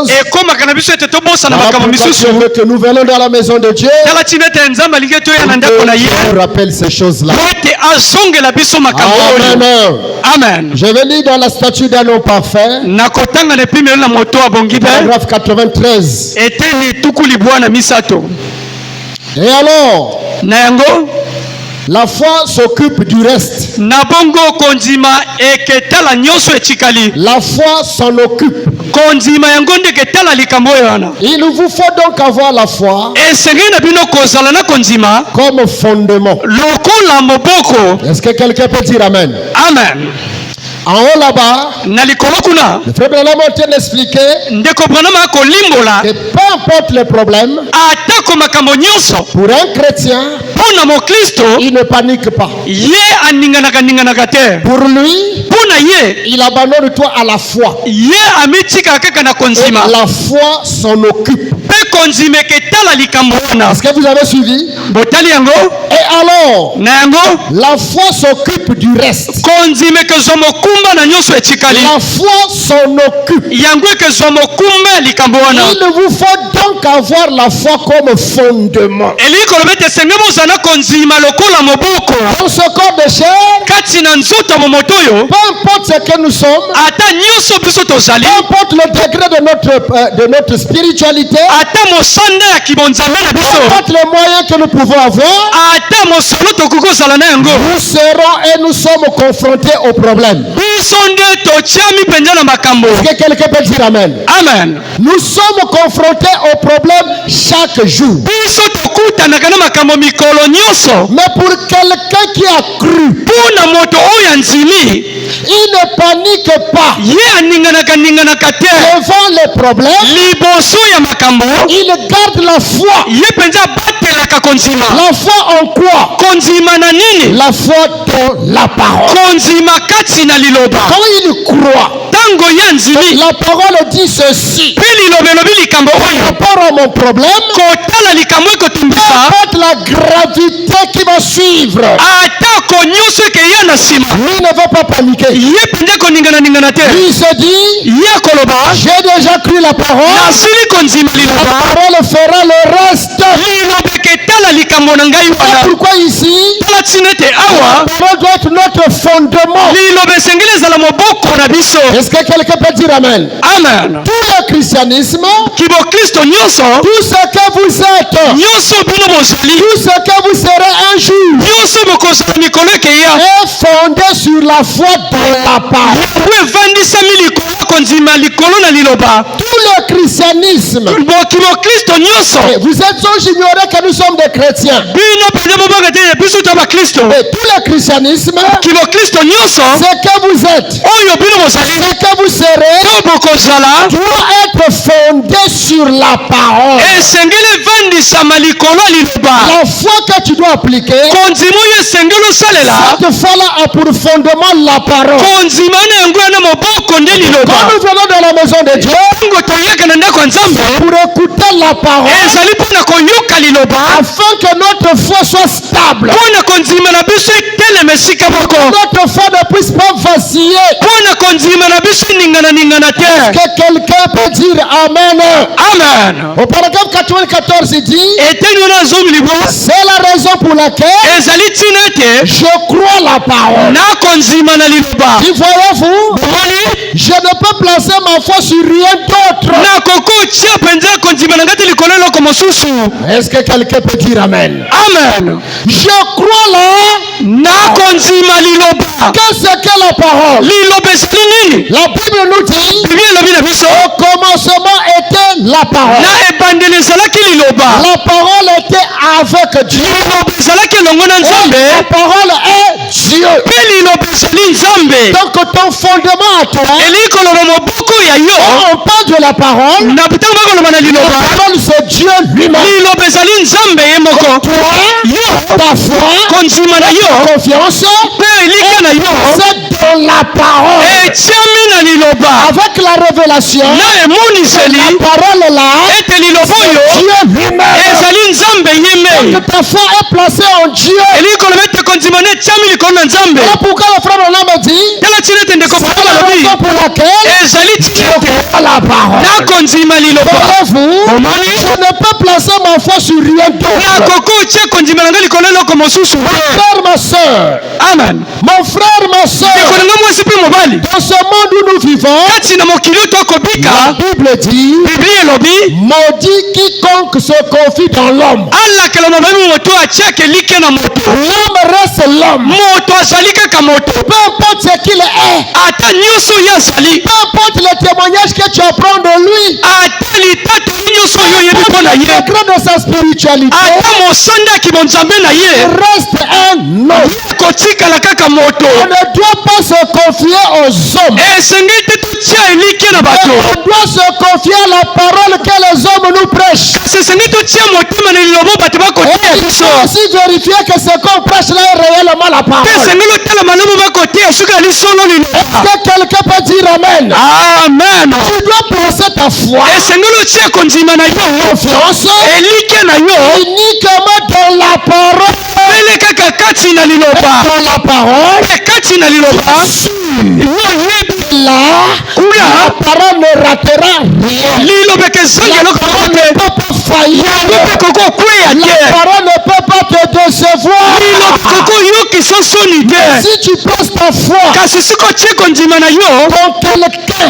choses. La pourquoi Dieu veut que nous venons dans la maison de Dieu. On rappelle ces choses-là. Amen. Amen. Je vais lire dans la statue d'un homme parfait. Paragraphe 93. Et alors, la foi s'occupe du reste. La foi s'en occupe. Il vous faut donc avoir la foi comme fondement. Est-ce que quelqu'un peut dire Amen? Amen. En haut là-bas, le frère Branham a expliqué que peu importe les problèmes, pour un chrétien, il ne panique pas. Pour lui, il abandonne toi à la foi. Et la foi s'en occupe. Est-ce que vous avez suivi? Et alors, la foi s'occupe du reste. La foi s'en occupe. Il vous faut donc avoir la foi comme fondement. Dans ce corps de chair, peu importe ce que nous sommes, peu importe le degré de notre spiritualité, peu importe les moyens que nous pouvons avoir, nous serons et nous sommes confrontés aux problèmes. Est-ce que quelqu'un peut dire Amen? Amen. Nous sommes confrontés aux problèmes chaque jour. Mais pour quelqu'un qui a cru, il ne panique pas devant les problèmes. Il garde la foi. La foi en quoi? La foi dans la parole. Quand il croit, la parole dit ceci. Par rapport à mon problème, peu importe la gravité qui va suivre, lui ne va pas paniquer. Lui se dit, j'ai déjà cru la parole. La parole fera le reste. Pourquoi ici? La parole doit être notre fondement. Est-ce que quelqu'un peut dire Amen? Amen. Tout le christianisme, tout ce que vous êtes, tout ce que vous serez un jour, est fondé sur la foi de la parole. Tout le christianisme, vous êtes sans ignorer que nous sommes des chrétiens. Et tout le christianisme, ce que vous êtes, ce que vous serez, doit être fondé sur la parole. La foi que tu dois appliquer, cette foi-là a pour fondement la parole. Quand nous venons dans la maison de Dieu, pour écouter la parole, afin que notre foi soit stable, que notre foi ne puisse pas vaciller. Est-ce que quelqu'un peut dire Amen? Amen. Au paragraphe 94, il dit, c'est la raison pour laquelle je crois la parole. Et voyez-vous, je ne peux placer ma foi sur rien d'autre. Est-ce que quelqu'un peut dire Amen? Amen. Je crois là. Qu'est-ce que la parole? La Bible nous dit, au commencement était la parole. La parole était avec Dieu. Et la parole est Dieu. Donc ton fondement à toi, on parle de la parole. La parole c'est Dieu lui-même. Toi, ta foi, ta confiance, c'est dans la parole. Avec la révélation, la parole là, c'est Dieu lui-même. Donc ta foi est placée en Dieu. Voilà pourquoi le frère Branham dit, c'est la raison pour laquelle la parole. Voyez-vous, je ne peux placer ma foi sur rien d'autre. Frère, ma soeur. Amen. Mon frère, ma soeur. Dans ce monde où nous vivons, la Bible dit, maudit quiconque se confie dans l'homme. L'homme reste l'homme. Peu importe ce qu'il est. Peu importe le témoignage que tu apprends de lui. Le degré de sa spiritualité. Il reste un homme. On ne doit pas se confier aux hommes. On doit se confier à la parole que les hommes nous prêchent. Et il faut aussi vérifier que ce qu'on prêche là est réellement la parole. Est-ce que quelqu'un peut dire Amen? Amen. Tu dois placer ta foi, confiance uniquement dans la parole. Dans la parole. La parole ne ratera rien. La parole ne peut pas faillir. La parole ne peut pas te décevoir. Si tu places ta foi dans quelqu'un,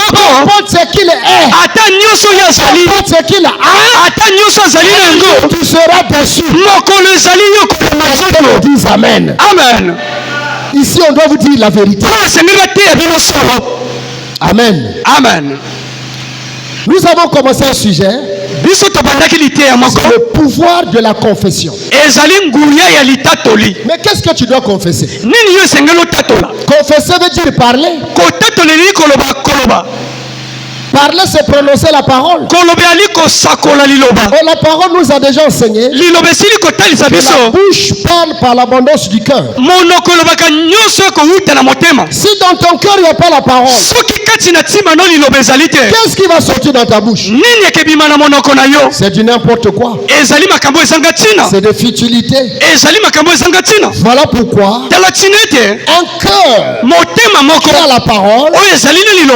peu importe ce qu'il est, peu importe ce qu'il a, tu seras déçu. Dis Amen. Amen. Ici, on doit vous dire la vérité. Amen. Amen. Nous avons commencé un sujet. C'est le pouvoir de la confession. Mais qu'est-ce que tu dois confesser? Confesser veut dire parler. Parler, c'est prononcer la parole. Et la parole nous a déjà enseigné que la bouche parle par l'abondance du cœur. Si dans ton cœur il n'y a pas la parole, qu'est-ce qui va sortir dans ta bouche? C'est du n'importe quoi. C'est de futilité. Voilà pourquoi un cœur qui a la parole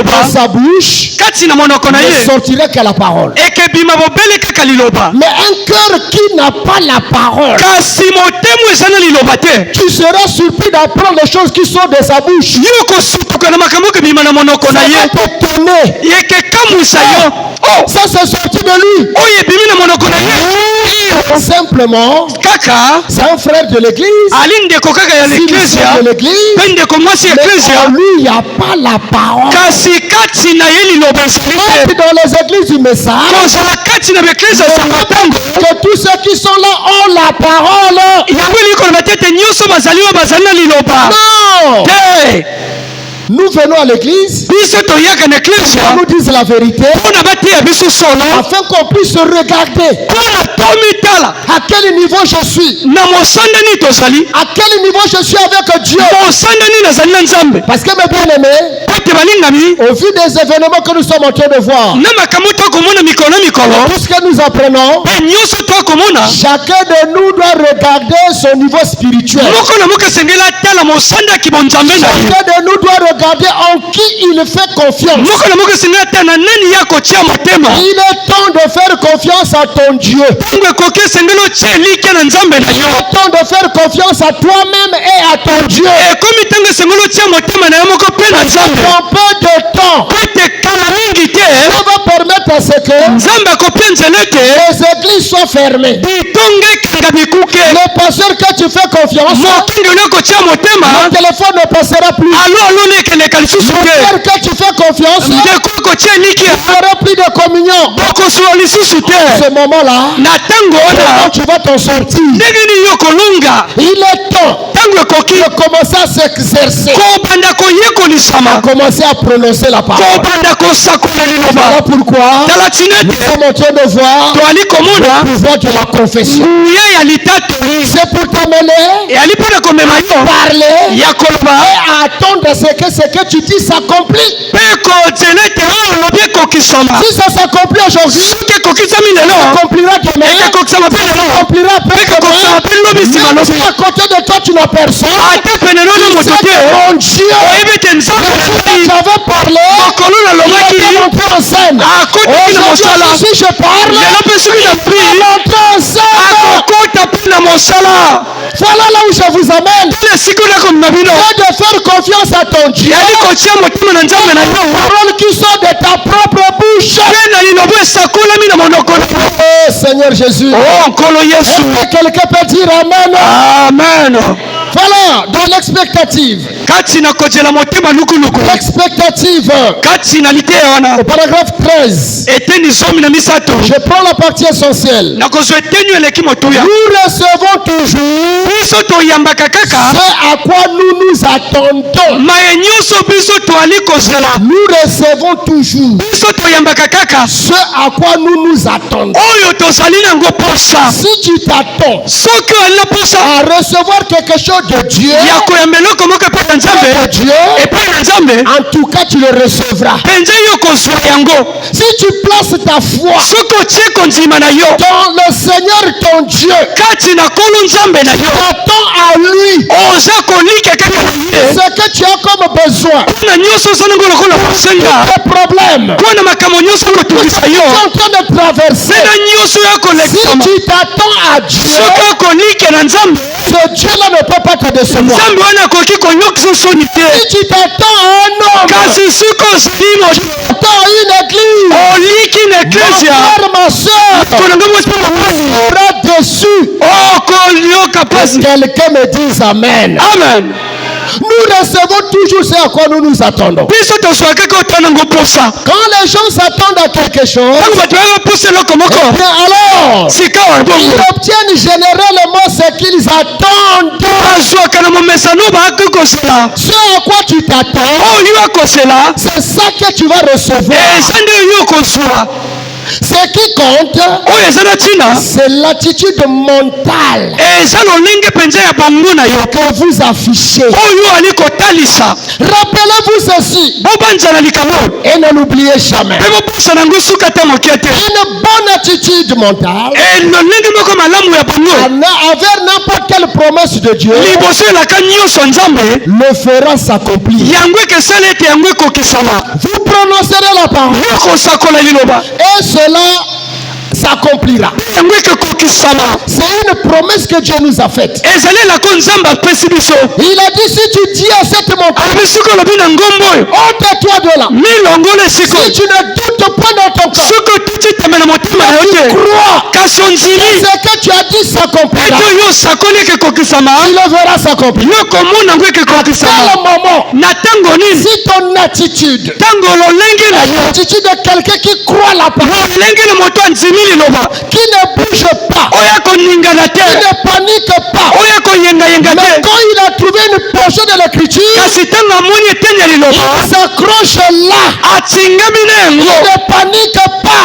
dans sa bouche ne sortirait qu'à la parole. Mais un cœur qui n'a pas la parole, tu seras surpris d'apprendre les choses qui sont de sa bouche. Ça c'est sorti de lui. Simplement, c'est un frère de l'église. De l'église. Mais en lui, il n'y a pas la parole. Et dans les églises du message, que tous ceux qui sont là ont la parole. Non. Nous venons à l'église, on nous dise la vérité, afin qu'on puisse regarder à quel niveau je suis, à quel niveau je suis avec Dieu. Parce que mes bien-aimés, au vu des événements que nous sommes en train de voir, tout ce que nous apprenons, chacun de nous doit regarder son niveau spirituel. Chacun de nous doit regarder en qui il fait confiance. Il est temps de faire confiance à ton Dieu. Il est temps de faire confiance à toi-même et à ton Dieu. Dans peu de temps, ça va permettre à ce que les églises soient fermées. Le pasteur que tu fais confiance, mon téléphone ne passera plus. Le frère que tu fais confiance, il n'y aura plus de communion. À ce moment-là, comment tu vas t'en sortir? Il est temps de commencer à s'exercer, à commencer à prononcer la parole. Voilà pourquoi nous sommes en train de voir le pouvoir de la confession. C'est pour t'amener à parler et à attendre ce que tu dis s'accomplit. Si ça s'accomplit aujourd'hui, ça s'accomplira demain, ça s'accomplira après-demain. Même si à côté de toi tu n'as personne, tu sais que mon Dieu, j'avais parlé, il est montré en scène. Aujourd'hui, si je parle, il est montré en scène. Voilà là où je vous amène. C'est de faire confiance à ton Dieu. Paroles qui sortent de ta propre bouche. Oh Seigneur Jésus. Est-ce que quelqu'un peut dire Amen? Amen. Voilà, dans l'expectative. L'expectative. Au paragraphe 13. Je prends la partie essentielle. Nous recevons toujours ce à quoi nous nous attendons. Nous recevons toujours ce à quoi nous nous attendons. Si tu t'attends à recevoir quelque chose de Dieu, en tout cas tu le recevras. Si tu places ta foi dans le Seigneur ton Dieu, t'attends à lui ce que tu as comme besoin, tes problèmes, tu es en train de traverser. Si tu t'attends à Dieu, ce Dieu-là ne peut pas te décevoir. Si tu t'attends à un homme, t'attends à une église, mon frère, ma soeur, tu seras déçu. Quelqu'un me dise Amen. Amen. Nous recevons toujours ce à quoi nous nous attendons. Quand les gens s'attendent à quelque chose, alors ils obtiennent généralement ce qu'ils attendent. Ce à quoi tu t'attends, c'est ça que tu vas recevoir. Ce qui compte, c'est l'attitude mentale que vous affichez. Rappelez-vous ceci et ne l'oubliez jamais. Une bonne attitude mentale envers n'importe quelle promesse de Dieu le fera s'accomplir. Vous prononcerez la parole et cela s'accomplira. C'est une promesse que Dieu nous a faite. Il a dit, si tu dis à cette montagne, ôte-toi de là. Si tu ne doutes pas dans ton cœur, tu crois que ce que tu as dit s'accomplira, il le verra s'accomplir. À quel moment, si ton attitude est l'attitude de quelqu'un qui croit la parole, qui ne bouge pas, qui ne panique pas, mais quand il a trouvé une portion de l'écriture, il s'accroche là, il ne panique pas.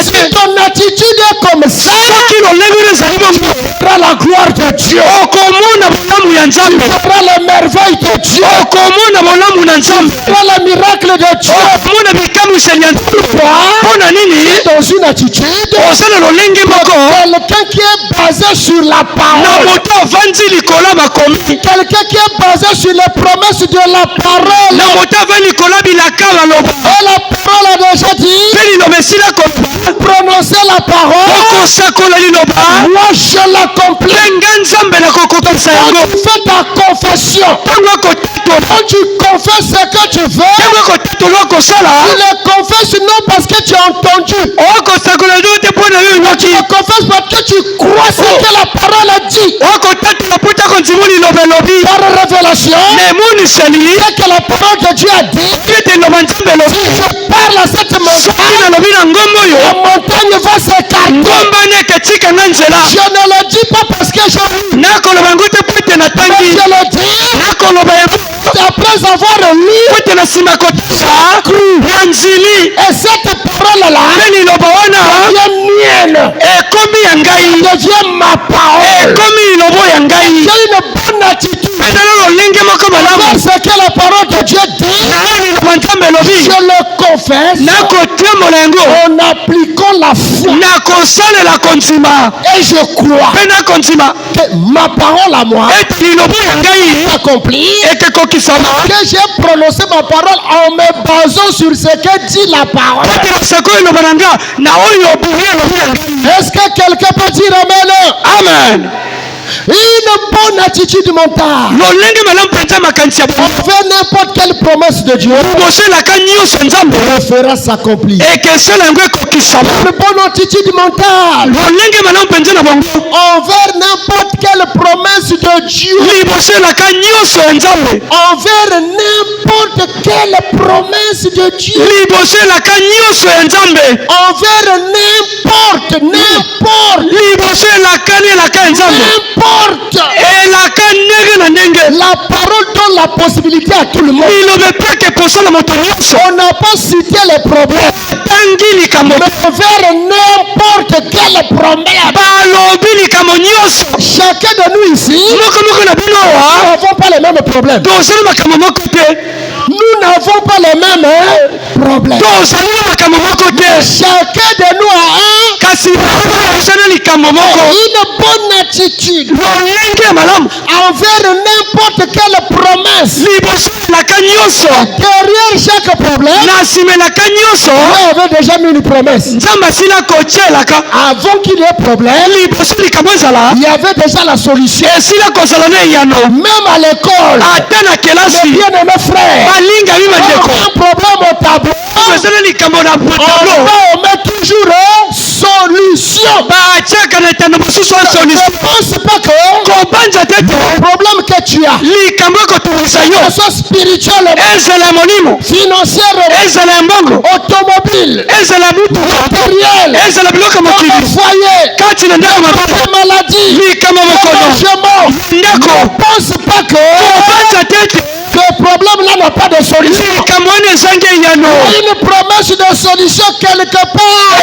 Si ton attitude est comme ça, tu verras la gloire de Dieu, tu verras les merveilles de Dieu, tu verras le miracle de Dieu. Dans une attitude, quelqu'un qui est basé sur la parole, quelqu'un qui est basé sur les promesses de la parole, et la parole a déjà dit, prononcer la parole, moi je l'accomplis. Quand tu fais ta confession, quand tu confesses ce que tu veux, tu le confesses non parce que tu as entendu, tu le confesses parce que tu crois ce que la parole a dit. Par révélation, c'est que la parole de Dieu a dit, si je parle à cette montagne, la montagne va s'écarter. Je ne le dis pas parce que je le dis après avoir lu, et cette parole-là devient mienne, devient ma parole. J'ai une bonne attitude envers ce que la parole de Dieu dit. Je le en face en appliquant la foi. Et je crois que ma parole à moi s'accomplit, que j'ai prononcé ma parole en me basant sur ce que dit la parole. Est-ce que quelqu'un peut dire amen? Amen. Une bonne attitude mentale envers n'importe quelle promesse de Dieu fera s'accomplir. Une bonne attitude mentale envers n'importe quelle promesse de Dieu, envers n'importe quelle promesse de Dieu, envers n'importe la parole donne la possibilité à tout le monde. On n'a pas cité les problèmes, mais vers n'importe quel problème, chacun de nous ici, nous n'avons pas les mêmes problèmes. Nous n'avons pas les mêmes problèmes. Chacun de nous a une bonne attitude envers n'importe quelle promesse. Derrière chaque problème, Dieu avait déjà mis une promesse. Avant qu'il y ait problème, il y avait déjà la solution. Même à l'école, mes bien-aimés frères, un problème au tableau, on met toujours solution. Ne pense pas que le problème que tu as, que ce soit spirituel, financièrement, automobile, matériel, foyer, maladie, logement, ne pense pas que le problème là n'a pas de solution. Une promesse de solution quelque part.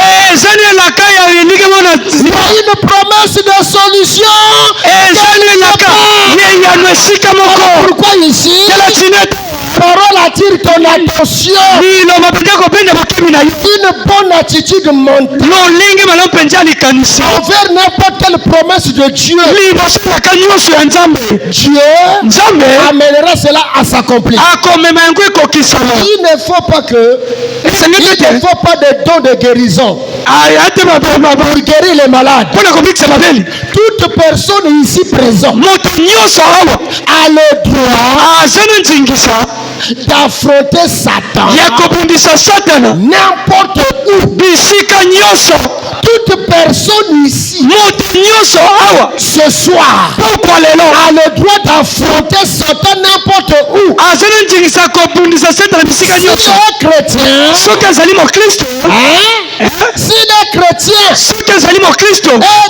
Une promesse de solution quelque part. Pourquoi ici parole attire ton attention. Une bonne attitude mentale envers n'importe quelle promesse de Dieu, Dieu amènera cela à s'accomplir. Il ne faut pas de dons de guérison pour guérir les malades. Toute personne ici présente a le droit d'affronter Satan n'importe où. Toute personne ici ce soir a le droit d'affronter Satan n'importe où. Si les chrétiens, et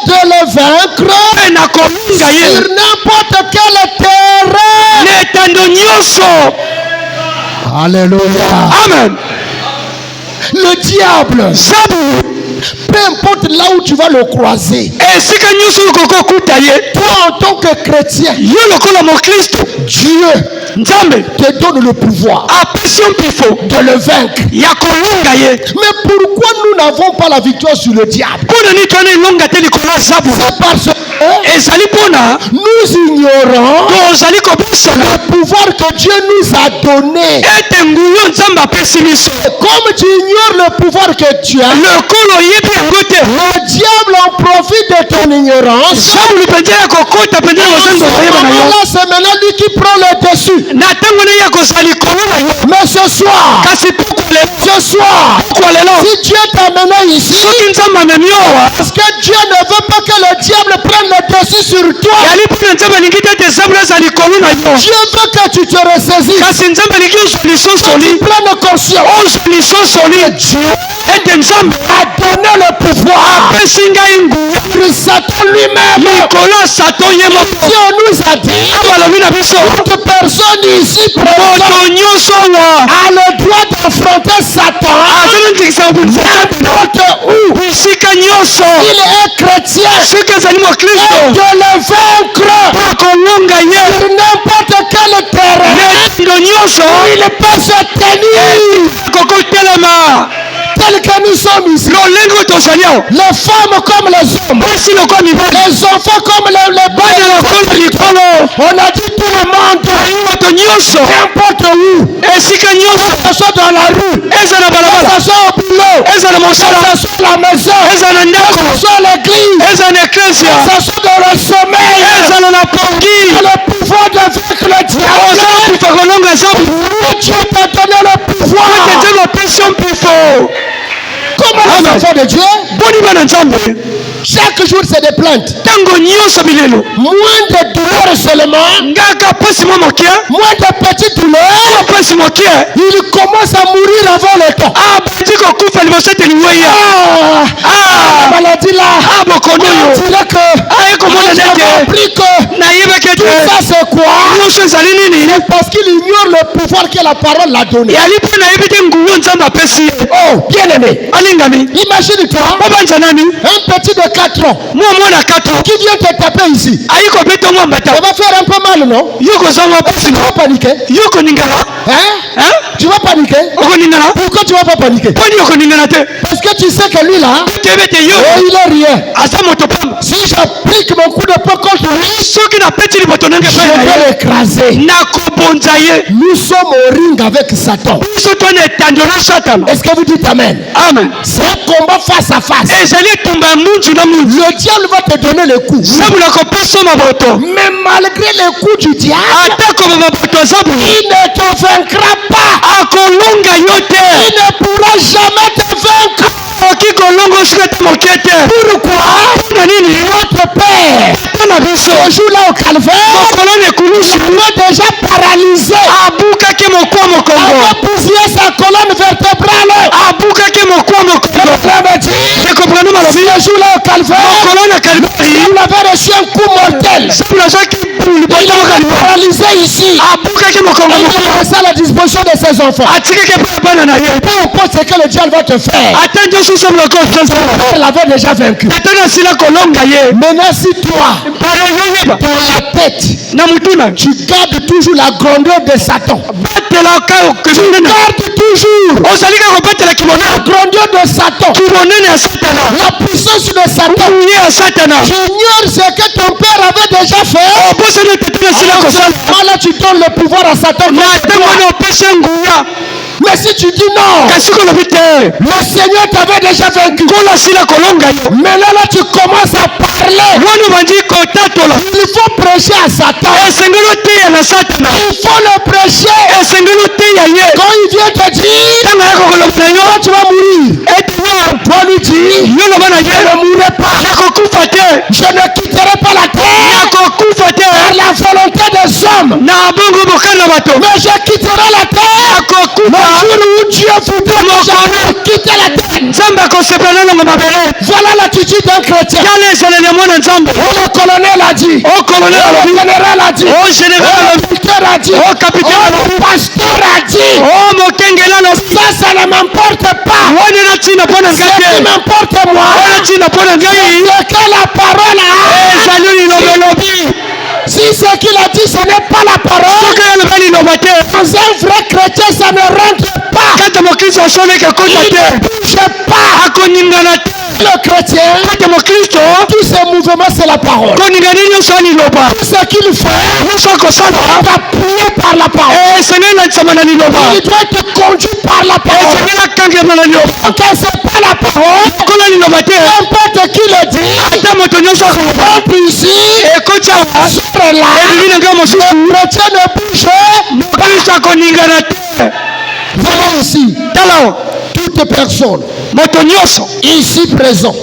de le vaincre sur n'importe quel terrain. Alléluia. Amen. Le diable, peu importe là où tu vas le croiser, toi en tant que chrétien, Dieu te donne le pouvoir de le vaincre. Mais pourquoi nous n'avons pas la victoire sur le diable? C'est parce que nous ignorons le pouvoir que Dieu nous a donné. Comme tu ignores le pouvoir que tu as, le diable en profite de ton ignorance. C'est maintenant lui qui prend le dessus. Mais ce soir, si Dieu t'a mené ici, parce que Dieu ne veut pas que le diable prenne le dessus sur toi. Dieu veut que tu te ressaisisses, que tu prennes conscience que Dieu a donné le pouvoir de Satan lui-même. Dieu nous a dit toute personne personne ici présente a le droit d'affronter Satan n'importe où. Il est chrétien et de le vaincre sur n'importe quel terrain. Il peut se tenir tel que nous sommes ici. Les femmes comme les hommes, les enfants comme les bons. On a dit tout le monde, n'importe où, que ce soit dans la rue, que ce soit au boulot, que ce soit à la maison, que ce soit à l'église, que ce soit dans le sommeil, le pouvoir de vaincre le diable. Dieu t'a donné le pouvoir. Comment les enfants de Dieu? Chaque jour c'est des plaintes. Moins de douleurs seulement. Moins de petites douleurs. Il commence à mourir avant le temps. La maladie là. On dirait que j'ai compris que tout ça c'est quoi? C'est parce qu'il ignore le pouvoir que la parole l'a donné. Oh, bien aimé. Imagine-toi un petit de 4 ans qui vient te taper ici. Ça va faire un peu mal, non? Tu vas paniquer. Hein? Tu vas paniquer. Pourquoi tu vas pas paniquer? Parce que tu sais que lui là, il est rien. Si j'applique mon coup de poing contre lui, je vais l'écraser. Nous sommes au ring avec Satan. Est-ce que vous dites amen? Amen. C'est un combat face à face. Le diable va te donner le coup. Mais malgré le coup du diable, il ne te vaincra pas. Il ne pourra jamais te vaincre. Pourquoi? Notre Père, ce jour-là au calvaire, l'avait déjà paralysé. Avait bousillé sa colonne vertébrale. Ce jour-là au calvaire, il avait reçu un coup mortel. Il est paralysé ici. Il a laissé à la disposition de ses enfants. Peu importe ce que le diable va te faire, il avait déjà vaincu. Maintenant si toi, dans la tête, tu gardes toujours la grandeur de Satan. Tu gardes toujours la grandeur de Satan, la puissance de Satan. Tu ignores ce que ton père avait déjà fait. Là tu donnes le pouvoir à Satan. Mais si tu dis non, le Seigneur t'avait déjà vaincu. Mais là tu commences à parler. Il faut prêcher à Satan. Il faut le prêcher. Quand il vient te dire, tu vas mourir, toi lui dis, je ne mourrai pas. Je ne quitterai pas la terre par la volonté des hommes. Mais je quitterai la terre le jour où Dieu voudra que je quitte la terre. Voilà l'attitude d'un chrétien. Le colonel a dit, le général a dit, le docteur a dit, le pasteur a dit. Ça ne m'importe pas. Ce qui m'importe moi, c'est que la parole a. Si ce qu'il a dit, ce n'est pas la parole, dans un vrai chrétien, ça ne rentre pas. Il ne bouge pas. Le chrétien, tous ses mouvements, c'est la parole. Tout ce qu'il fait, appuyé par la parole. Il doit être conduit par la parole. Quand c'est pas la parole, n'importe qui le dit, rentre ici, sur là, le chrétien ne bouge pas. Voilà ici, toute personne ici présent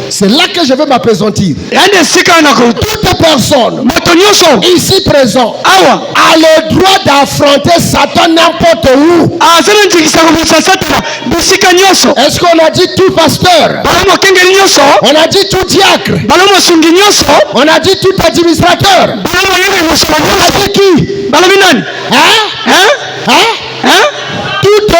C'est là que je veux m'appesantir. yani esika nako Toute personne moto nyonso ici présent awa a le droit d'affronter Satan n'importe où. azana nzikisa kobisa satana bisika nyonso. Est-ce qu'on a dit tout pasteur? balomo kengeli nyonso, On a dit tout diacre? balomo sungi nyonso, On a dit tout administrateur? balomo yenge mosolo On a nyonso, dit qui? balobi nani? Hein? Hein? Hein? Hein? Tout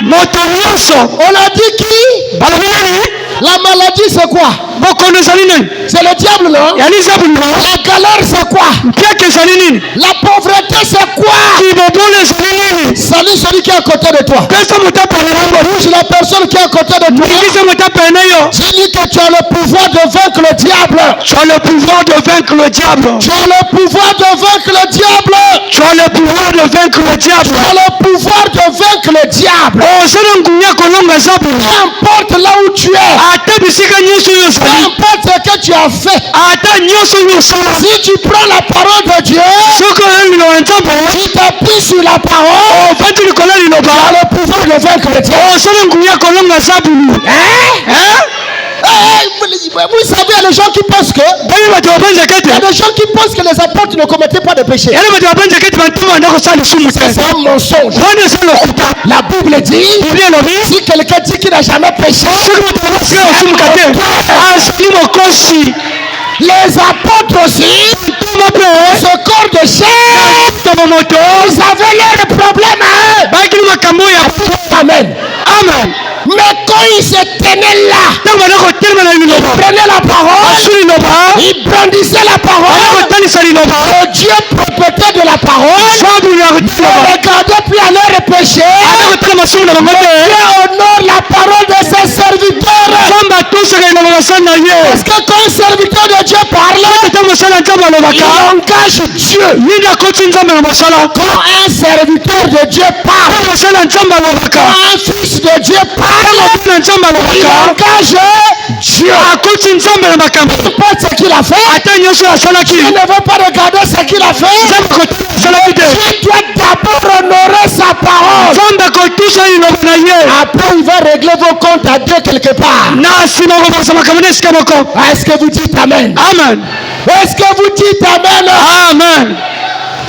moto nyonso on a dit qui? balobi nani? La maladie c'est quoi? bokono ezali nini? C'est le diable, non? yani zabuli no La galère c'est quoi? mpiaka ezali nini? La pauvreté c'est quoi? kibobolo ezali nini? Salut celui qui est à côté de toi. pesa moto apene nango, Touche la personne qui est à côté de toi. mikisa moto apene yo. Dis-lui que tu as le pouvoir de vaincre le diable. Tu as le pouvoir de vaincre le diable. Tu as le pouvoir de vaincre le diable. Tu as le pouvoir de vaincre le diable. Tu as le pouvoir de vaincre le diable. ozala ngunya kolonga zabuli. Peu importe là où tu es. ata bisika nyonso oyo Peu ozali, importe ce que tu as fait. ata nyonso oyo osala, Si tu prends la parole de Dieu, soki oyo liloba ya nzambe tu t'appuies sur la parole, ofandi likolo ya tu liloba, as le pouvoir de vaincre le diable. ozala ngunya kolonga zabuli. Hein? Vous savez, il y a des gens qui pensent que bani bato babanja il y a kete, des gens qui pensent que les apôtres ne commettaient pas de péché. yani bato babanja kete bantoma banda kosala lisumu te. C'est un mensonge. wana eza lokuta. La Bible dit, biblia elobi si quelqu'un dit qu'il n'a jamais péché, soki moto abasika kosumuka te azali mokosi. les apôtres aussi, toma mpe ce corps de chair, toma moto ils avaient leurs problèmes à eux. bayakili makambo ya Amen. amen. Mais quand ils se tenaient là, ntango banda kotelema na liloba, prenaient la parole, basu liloba, ils brandissaient la banda parole, kotalisa liloba, le Dieu propriétaire de la parole, zabuli ya ne liloba, regardait plus à leurs péchés. ata kotala masumu na bango te. Dieu honore la parole de ses serviteurs. nzambe atosaka liloba basali na ye. Parce que quand un serviteur de Dieu parle, ata mosala ya nzambe il alobaka, engage Dieu. yini akoti nzambe na mosala. Quand un serviteur de Dieu parle, ata mosala ya nzambe alobaka, quand un fils de Dieu parle, ata na nzambe il alobaka, engage Dieu. akoti nzambe na makambo. N'importe ce qu'il a fait, ata nyonso asalaki, Dieu ne veut pas regarder ce qu'il a fait. nzambe kotala asalaki te. Dieu doit d'abord honorer sa parole. nzambe kotusa liloba na ye. Après, il va régler vos comptes à Dieu quelque part. na nsima kobakisa makambo na esika moko. Est-ce que vous dites Amen? amen. Est-ce que vous dites Amen? amen.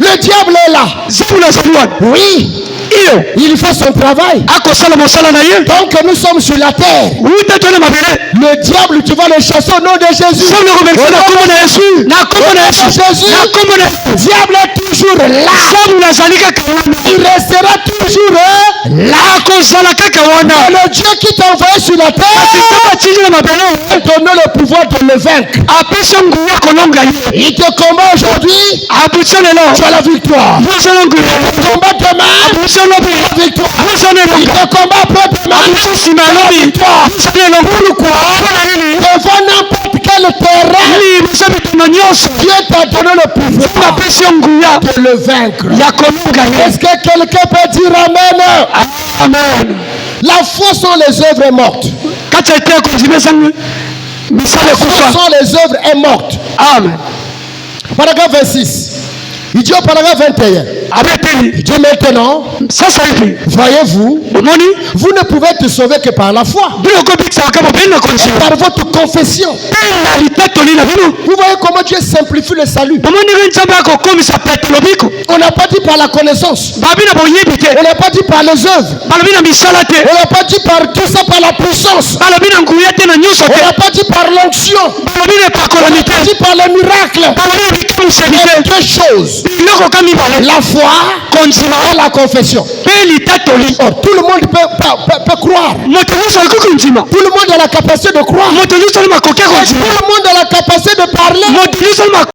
Le diable est là. zabuli azali wana Oui, iyo il fait son travail. akosala mosala na ye. Donc nous sommes sur la terre. wuta tona mabele. Le diable, tu vas le chasser au nom de Jésus. nzambe komelisa na kombo na yesu, na kombo na yesu, Jésus. na kombo na Le diable est toujours là. zabuli azali kaka wana. Il restera toujours là. akozala kaka wana. Et le Dieu qui t'a envoyé sur la terre nzambe atindi na mabele a donné le pouvoir de le vaincre. apesa nguya kolonga ye. Il te combat aujourd'hui, abusa lelo tu as la victoire. abusana nguya, Il te combat demain, abusa lobi, la victoire. abusana Il elonga, te combat après-demain, abusa nsima ya lobi, victoire. abusana elonga. mpona nini? Devant n'importe quel terrain, libosa bituna nyonso Dieu t'a donné le pouvoir apesi yo nguya de le vaincre. ya kolonga ye. Est-ce que quelqu'un peut dire Amen? amen. La foi sont les œuvres mortes. kati ya ete ekonzima ezangi misala La foi ekufa. sont les œuvres est morte. amen. Paragraphe 26. Il dit au paragraphe 21. abeteli Il dit maintenant, sasa hivi voyez-vous, omoni vous ne pouvez être sauvé que par la foi. biloko ebikisaka kama beni na konzima Par votre confession. mpe na litatoli na bino. Vous voyez comment Dieu simplifie le salut. omoniki nzambe akokomisa petelo biko. On n'a pas dit par la connaissance. babi na boyebi te, On n'a pas dit par les œuvres. balobi na misala te, On n'a pas dit par tout ça par la puissance. balobi na nguya te na nyonso On te, n'a pas dit par l'onction. balobi na On epakolami n'a te, pas dit par les miracles. balobi na bikamiseli Il y te. a deux choses. biloko ka mibale, La foi konzima et la confession. mpe litatoli. Oh, tout le monde peut croire. moto nyonso alikoki konzima, Tout le monde a la capacité de croire. moto nyonso ali makoki ya Tout konzima, le monde a la capacité de parler. moto nyonso ali